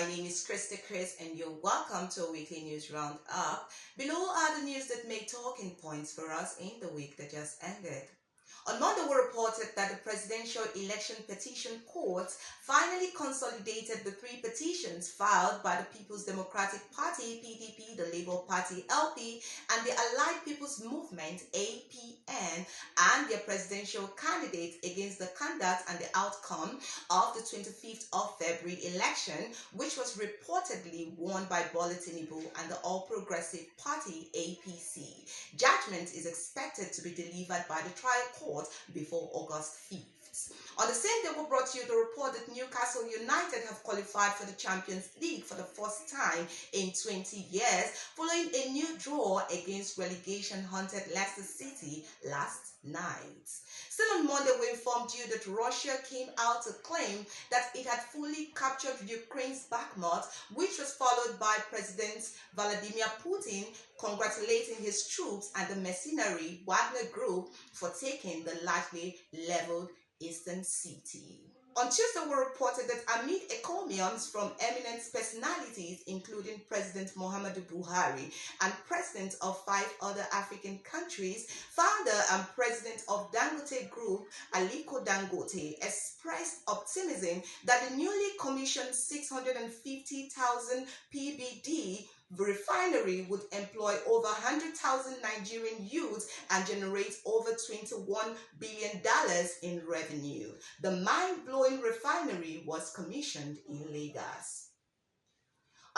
My name is Krista Chris, and you're welcome to a weekly news roundup. Below are the news that make talking points for us in the week that just ended. On Monday, we reported that the Presidential Election Petition Court finally consolidated the three petitions filed by the People's Democratic Party, PDP, the Labour Party, LP, and the Allied People's Movement, APN, and their presidential candidates against the conduct and the outcome of the 25th of February election, which was reportedly won by Bola Tinubu and the All Progressive Party, APC. Judgment is expected to be delivered by the trial court before August 5th. On the same day, we brought you the report that Newcastle United have qualified for the Champions League for the first time in 20 years, following a new draw against relegation-hunted Leicester City last night. Still on Monday, we informed you that Russia came out to claim that it had fully captured Ukraine's Bakhmut, which was followed by President Vladimir Putin congratulating his troops and the mercenary Wagner Group for taking the largely leveled eastern city. On Tuesday, we reported that amid encomiums from eminent personalities, including President Muhammadu Buhari and presidents of 5 other African countries, founder and president of Dangote Group, Aliko Dangote, expressed optimism that the newly commissioned 650,000 PBD refinery would employ over 100,000 Nigerian youths and generate over $21 billion in revenue. The mind-blowing refinery was commissioned in Lagos.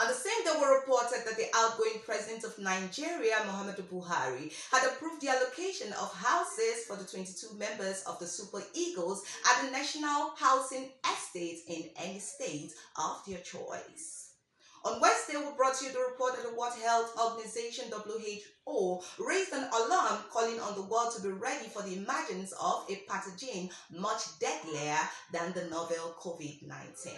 On the same day, we reported that the outgoing president of Nigeria, Muhammadu Buhari, had approved the allocation of houses for the 22 members of the Super Eagles at the National Housing Estate in any state of their choice. On Wednesday, we brought you the report that the World Health Organization, WHO, raised an alarm calling on the world to be ready for the emergence of a pathogen much deadlier than the novel COVID-19.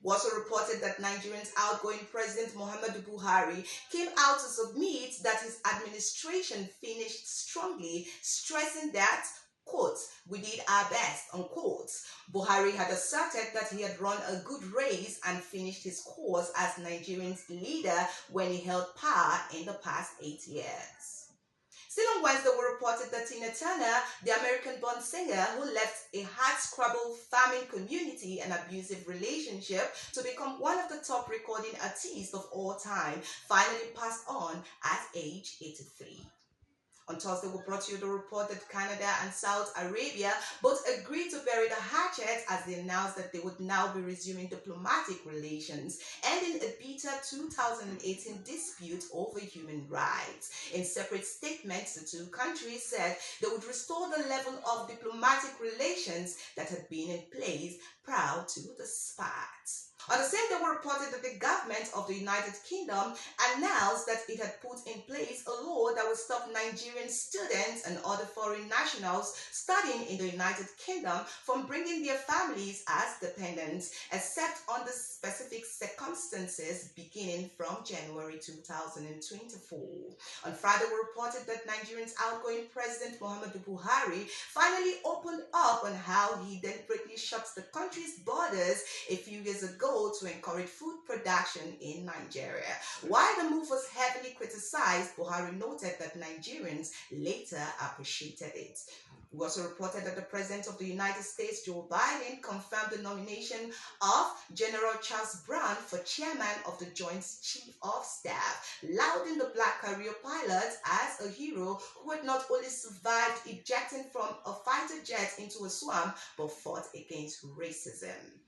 Also reported that Nigeria's outgoing President Muhammadu Buhari came out to submit that his administration finished strongly, stressing that, quote, "we did our best," unquote. Buhari had asserted that he had run a good race and finished his course as Nigeria's leader when he held power in the past 8 years. Still on Wednesday, we reported that Tina Turner, the American-born singer who left a hard-scrabble farming community and abusive relationship to become one of the top recording artists of all time, finally passed on at age 83. On Thursday, we brought you the report that Canada and Saudi Arabia both agreed to bury the hatchet as they announced that they would now be resuming diplomatic relations, ending a bitter 2018 dispute over human rights. In separate statements, the two countries said they would restore the level of diplomatic relations that had been in place prior to the spat. On the same day, we reported that the government of the United Kingdom announced that it had put in place a law that will stop Nigerian students and other foreign nationals studying in the United Kingdom from bringing their families as dependents, except under specific circumstances beginning from January 2024. On Friday, we reported that Nigeria's outgoing President Muhammadu Buhari finally opened up on how he deliberately shut the country's borders a few years ago to encourage food production in Nigeria. While the move was heavily criticized, Buhari noted that Nigerians later appreciated it. We also reported that the President of the United States, Joe Biden, confirmed the nomination of General Charles Brown for Chairman of the Joint Chief of Staff, lauding the black career pilot as a hero who had not only survived ejecting from a fighter jet into a swamp, but fought against racism.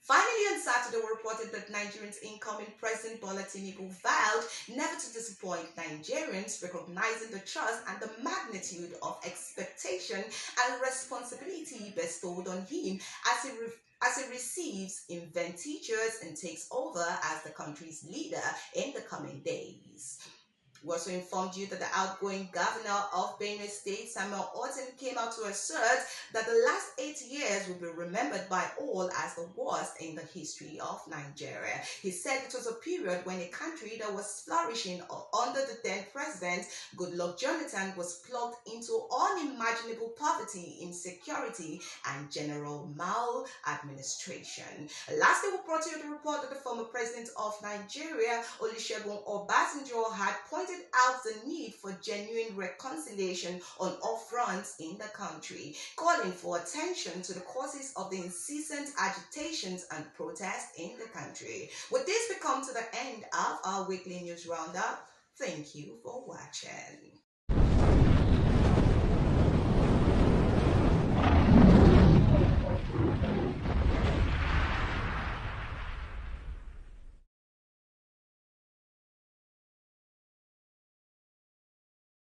Finally, on Saturday, we reported that Nigeria's incoming President Bola Tinubu vowed never to disappoint Nigerians, recognizing the trust and the magnitude of expectation and responsibility bestowed on him as he receives invent teachers and takes over as the country's leader in the coming days. We also informed you that the outgoing governor of Benue State, Samuel Orton, came out to assert that the last 8 years will be remembered by all as the worst in the history of Nigeria. He said it was a period when a country that was flourishing under the then president, Goodluck Jonathan, was plugged into unimaginable poverty, insecurity, and general maladministration. Lastly, we brought you the report that the former president of Nigeria, Olusegun Obasanjo, had pointed out the need for genuine reconciliation on all fronts in the country, calling for attention to the causes of the incessant agitations and protests in the country. With this, we come to the end of our weekly news roundup. Thank you for watching.